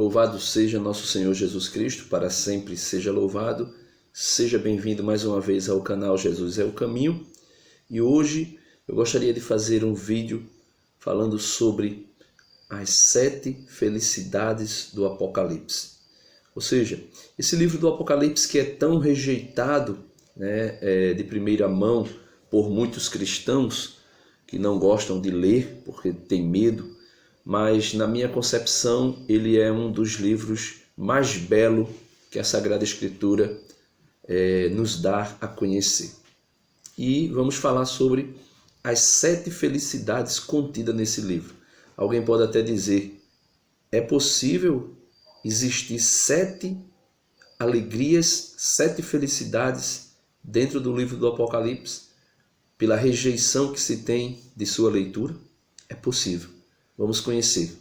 Louvado seja nosso Senhor Jesus Cristo, para sempre seja louvado. Seja bem-vindo mais uma vez ao canal Jesus é o Caminho. E hoje eu gostaria de fazer um vídeo falando sobre as 7 felicidades do Apocalipse. Ou seja, esse livro do Apocalipse que é tão rejeitado, de primeira mão por muitos cristãos que não gostam de ler porque tem medo, mas na minha concepção ele é um dos livros mais belos que a Sagrada Escritura nos dá a conhecer. E vamos falar sobre as 7 felicidades contidas nesse livro. Alguém pode até dizer, é possível existir 7 alegrias, 7 felicidades dentro do livro do Apocalipse, pela rejeição que se tem de sua leitura? É possível. Vamos conhecer.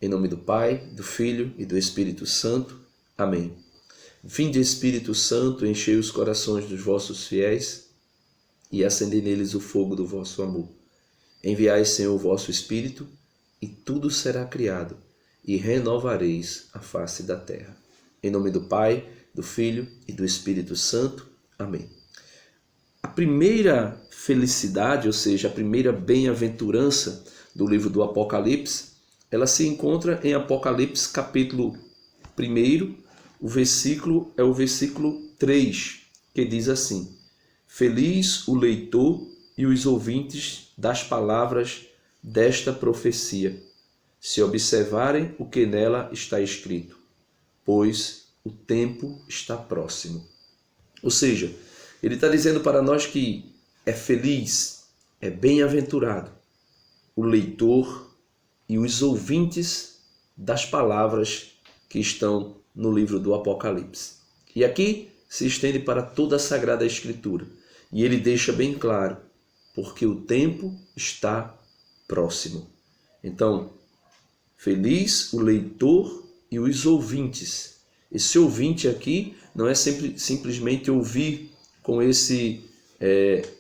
Em nome do Pai, do Filho e do Espírito Santo. Amém. Vinde, Espírito Santo, enchei os corações dos vossos fiéis e acendei neles o fogo do vosso amor. Enviai, Senhor, o vosso Espírito, e tudo será criado, e renovareis a face da terra. Em nome do Pai, do Filho e do Espírito Santo. Amém. A primeira felicidade, ou seja, a primeira bem-aventurança do livro do Apocalipse, ela se encontra em Apocalipse capítulo 1, o versículo é o versículo 3, que diz assim: Feliz o leitor e os ouvintes das palavras desta profecia, se observarem o que nela está escrito, pois o tempo está próximo. Ou seja, ele está dizendo para nós que é feliz, é bem-aventurado o leitor e os ouvintes das palavras que estão no livro do Apocalipse. E aqui se estende para toda a Sagrada Escritura. E ele deixa bem claro, porque o tempo está próximo. Então, feliz o leitor e os ouvintes. Esse ouvinte aqui não é simplesmente ouvir com esse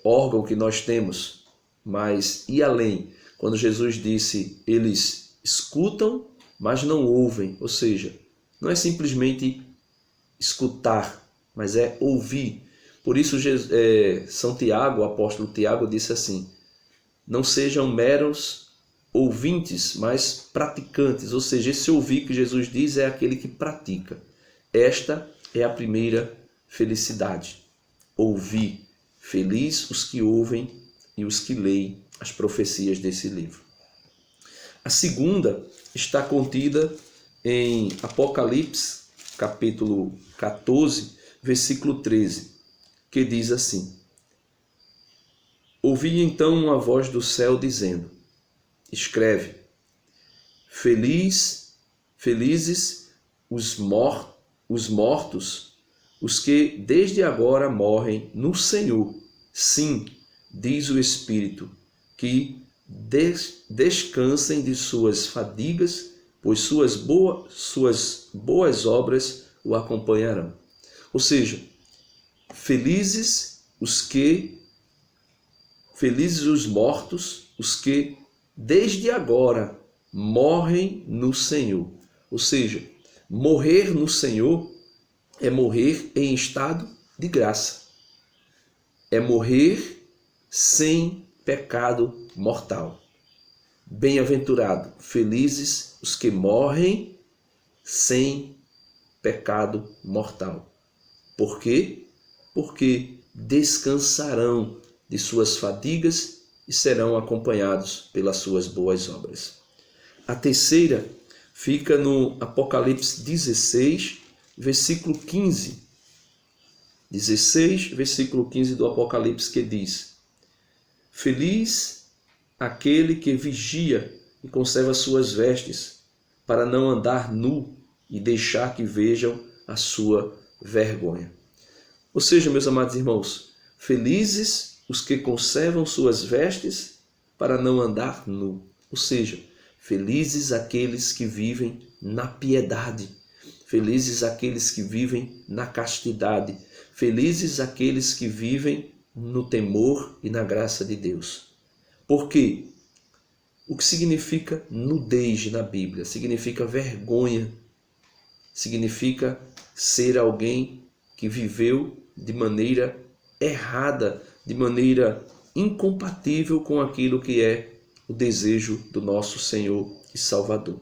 órgão que nós temos, mas ir além. Quando Jesus disse, eles escutam, mas não ouvem. Ou seja, não é simplesmente escutar, mas é ouvir. Por isso, São Tiago, o apóstolo Tiago, disse assim, não sejam meros ouvintes, mas praticantes. Ou seja, esse ouvir que Jesus diz é aquele que pratica. Esta é a primeira felicidade. Ouvir. Feliz os que ouvem e os que leem as profecias desse livro. A segunda está contida em Apocalipse, capítulo 14, versículo 13, que diz assim: Ouvi então uma voz do céu dizendo, escreve, felizes os mortos, os que desde agora morrem no Senhor. Sim, diz o Espírito, que descansem de suas fadigas, pois suas boas obras o acompanharão. Ou seja, felizes os mortos, os que desde agora morrem no Senhor. Ou seja, morrer no Senhor é morrer em estado de graça. É morrer sem pecado mortal. Bem-aventurado, felizes os que morrem sem pecado mortal. Por quê? Porque descansarão de suas fadigas e serão acompanhados pelas suas boas obras. A terceira fica no Apocalipse 16, versículo 15. 16, versículo 15 do Apocalipse, que diz: Feliz aquele que vigia e conserva suas vestes, para não andar nu e deixar que vejam a sua vergonha. Ou seja, meus amados irmãos, felizes os que conservam suas vestes para não andar nu. Ou seja, felizes aqueles que vivem na piedade, felizes aqueles que vivem na castidade, felizes aqueles que vivem no temor e na graça de Deus. Por quê? O que significa nudez na Bíblia? Significa vergonha, significa ser alguém que viveu de maneira errada, de maneira incompatível com aquilo que é o desejo do nosso Senhor e Salvador.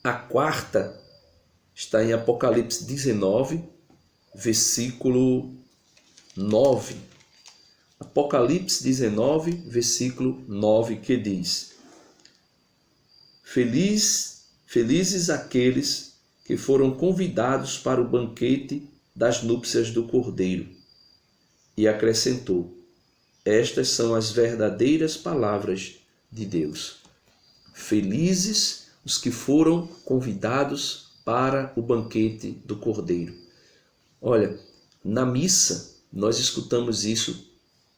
A quarta está em Apocalipse 19, versículo 9. Apocalipse 19, versículo 9, que diz: Felizes aqueles que foram convidados para o banquete das núpcias do Cordeiro. E acrescentou: estas são as verdadeiras palavras de Deus. Felizes os que foram convidados para o banquete do Cordeiro. Olha, na missa nós escutamos isso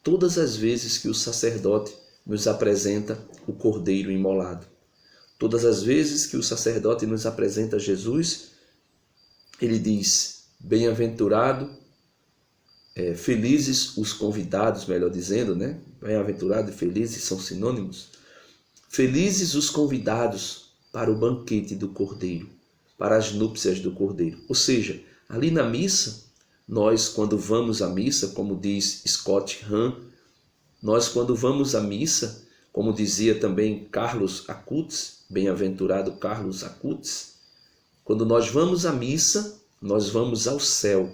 todas as vezes que o sacerdote nos apresenta o Cordeiro imolado. Todas as vezes que o sacerdote nos apresenta Jesus, ele diz: bem-aventurado, felizes os convidados, melhor dizendo, né? Bem-aventurado e felizes são sinônimos. Felizes os convidados para o banquete do Cordeiro, para as núpcias do Cordeiro. Ou seja, ali na missa, nós quando vamos à missa, como diz Scott Hahn, nós quando vamos à missa, como dizia também Carlos Acutis, bem-aventurado Carlos Acutis, quando nós vamos à missa, nós vamos ao céu.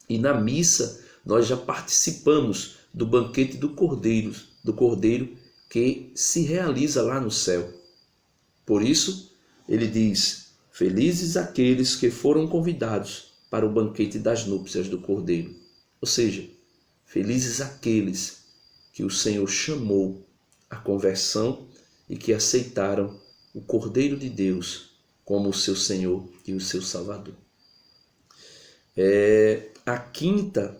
E na missa nós já participamos do banquete do Cordeiro que se realiza lá no céu. Por isso, ele diz: felizes aqueles que foram convidados para o banquete das núpcias do Cordeiro. Ou seja, felizes aqueles que o Senhor chamou à conversão e que aceitaram o Cordeiro de Deus como o seu Senhor e o seu Salvador. A quinta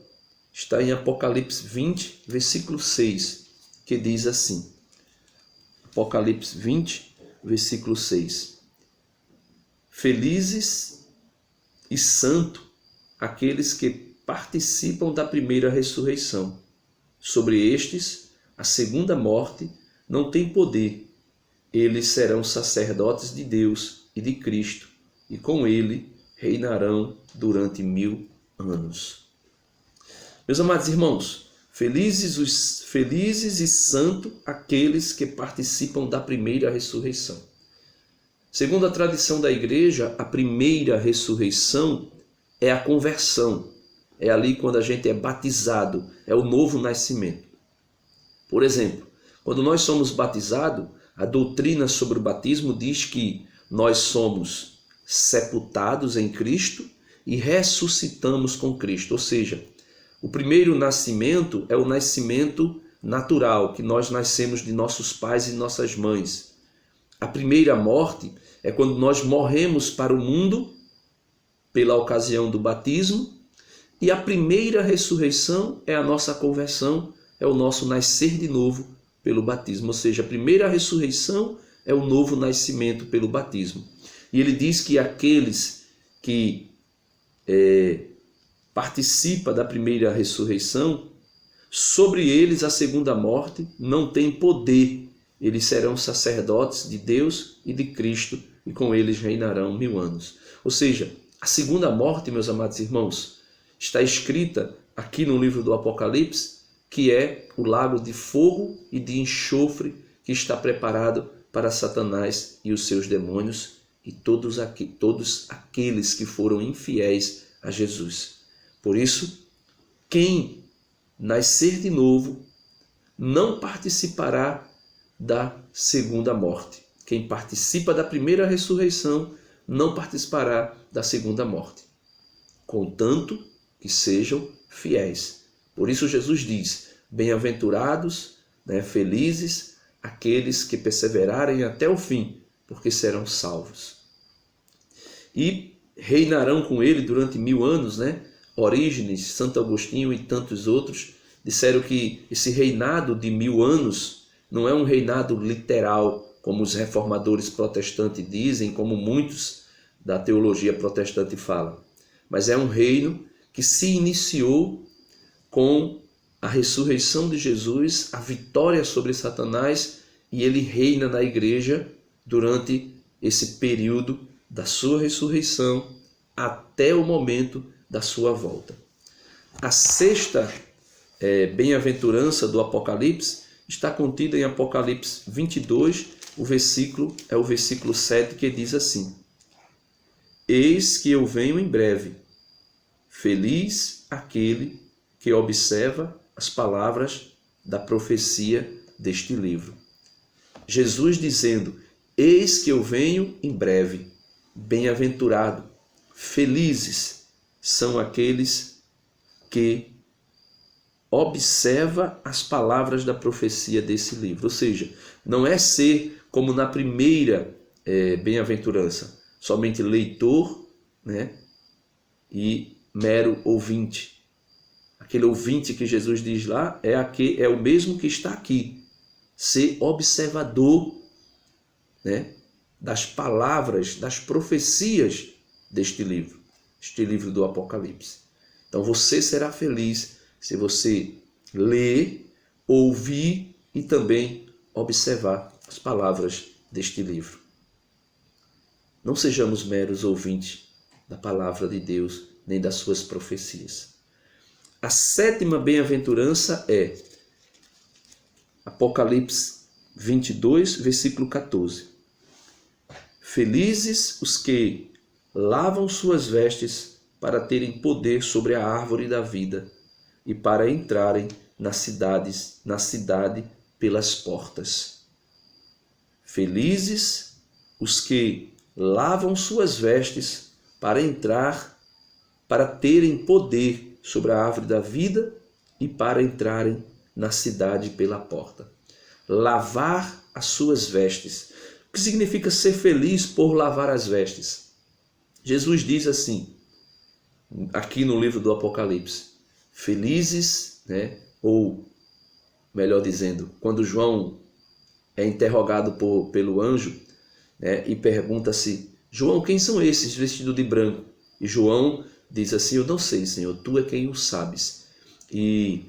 está em Apocalipse 20, versículo 6, que diz assim: Apocalipse 20, versículo 6. Felizes e santos aqueles que participam da primeira ressurreição. Sobre estes, a segunda morte não tem poder. Eles serão sacerdotes de Deus e de Cristo, e com ele reinarão durante 1000 anos. Meus amados irmãos, felizes e santos aqueles que participam da primeira ressurreição. Segundo a tradição da igreja, a primeira ressurreição é a conversão. É ali quando a gente é batizado, é o novo nascimento. Por exemplo, quando nós somos batizados, a doutrina sobre o batismo diz que nós somos sepultados em Cristo e ressuscitamos com Cristo. Ou seja, o primeiro nascimento é o nascimento natural, que nós nascemos de nossos pais e nossas mães. A primeira morte é quando nós morremos para o mundo pela ocasião do batismo, e a primeira ressurreição é a nossa conversão, é o nosso nascer de novo pelo batismo. Ou seja, a primeira ressurreição é o novo nascimento pelo batismo. E ele diz que aqueles que participam da primeira ressurreição, sobre eles a segunda morte não tem poder. Eles serão sacerdotes de Deus e de Cristo, e com eles reinarão 1000 anos. Ou seja, a segunda morte, meus amados irmãos, está escrita aqui no livro do Apocalipse, que é o lago de fogo e de enxofre que está preparado para Satanás e os seus demônios e todos aqueles que foram infiéis a Jesus. Por isso, quem nascer de novo não participará da segunda morte. Quem participa da primeira ressurreição não participará da segunda morte, contanto que sejam fiéis. Por isso Jesus diz: bem-aventurados, felizes aqueles que perseverarem até o fim, porque serão salvos. E reinarão com ele durante 1000 anos, Orígenes, Santo Agostinho e tantos outros disseram que esse reinado de 1000 anos não é um reinado literal, como os reformadores protestantes dizem, como muitos da teologia protestante falam, mas é um reino que se iniciou com a ressurreição de Jesus, a vitória sobre Satanás e ele reina na igreja durante esse período da sua ressurreição até o momento da sua volta. A sexta bem-aventurança do Apocalipse está contida em Apocalipse 22, o versículo 7, que diz assim: Eis que eu venho em breve, feliz aquele que observa as palavras da profecia deste livro. Jesus dizendo: Eis que eu venho em breve, bem-aventurado, felizes são aqueles que observa as palavras da profecia desse livro. Ou seja, não é ser como na primeira bem-aventurança, somente leitor, né, e mero ouvinte. Aquele ouvinte que Jesus diz lá é o mesmo que está aqui. Ser observador, né, das palavras, das profecias deste livro, este livro do Apocalipse. Então você será feliz se você ler, ouvir e também observar as palavras deste livro. Não sejamos meros ouvintes da palavra de Deus, nem das suas profecias. A sétima bem-aventurança é Apocalipse 22, versículo 14. Felizes os que lavam suas vestes para terem poder sobre a árvore da vida e para entrarem na cidade pelas portas. Felizes os que lavam suas vestes para entrar, para terem poder sobre a árvore da vida e para entrarem na cidade pela porta. Lavar as suas vestes. O que significa ser feliz por lavar as vestes? Jesus diz assim, aqui no livro do Apocalipse: felizes, né? Ou melhor dizendo, quando João é interrogado pelo anjo, né, e pergunta-se: João, quem são esses vestidos de branco? E João diz assim: eu não sei, Senhor, tu é quem o sabes. E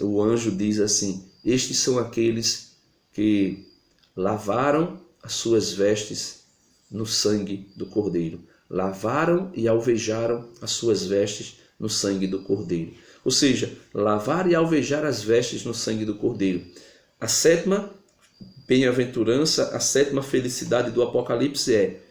o anjo diz assim: estes são aqueles que lavaram as suas vestes no sangue do Cordeiro. Lavaram e alvejaram as suas vestes no sangue do Cordeiro. Ou seja, lavar e alvejar as vestes no sangue do Cordeiro. A sétima bem-aventurança, a sétima felicidade do Apocalipse é: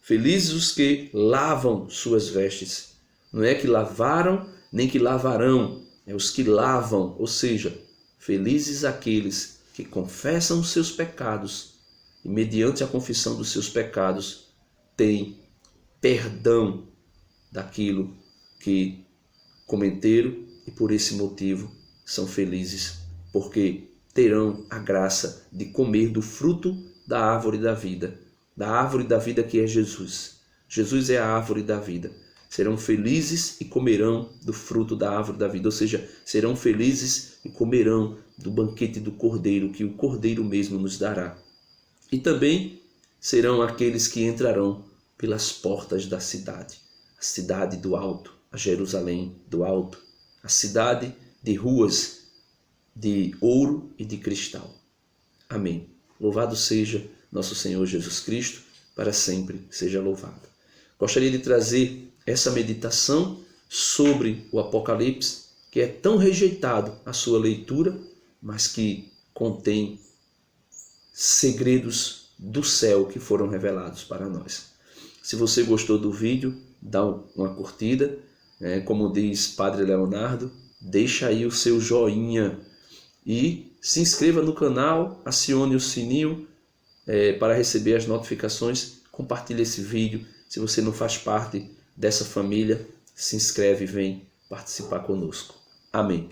felizes os que lavam suas vestes. Não é que lavaram, nem que lavarão, é os que lavam. Ou seja, felizes aqueles que confessam os seus pecados e, mediante a confissão dos seus pecados, têm perdão daquilo que cometeram e, por esse motivo, são felizes, porque terão a graça de comer do fruto da árvore da vida que é Jesus. Jesus é a árvore da vida. Serão felizes e comerão do fruto da árvore da vida, ou seja, serão felizes e comerão do banquete do Cordeiro, que o Cordeiro mesmo nos dará. E também serão aqueles que entrarão pelas portas da cidade, a cidade do alto, a Jerusalém do alto, a cidade de ruas de ouro e de cristal. Amém. Louvado seja nosso Senhor Jesus Cristo, para sempre seja louvado. Gostaria de trazer essa meditação sobre o Apocalipse, que é tão rejeitado a sua leitura, mas que contém segredos do céu que foram revelados para nós. Se você gostou do vídeo, dá uma curtida, como diz Padre Leonardo, deixa aí o seu joinha e se inscreva no canal, acione o sininho para receber as notificações. Compartilhe esse vídeo. Se você não faz parte dessa família, se inscreve e vem participar conosco. Amém.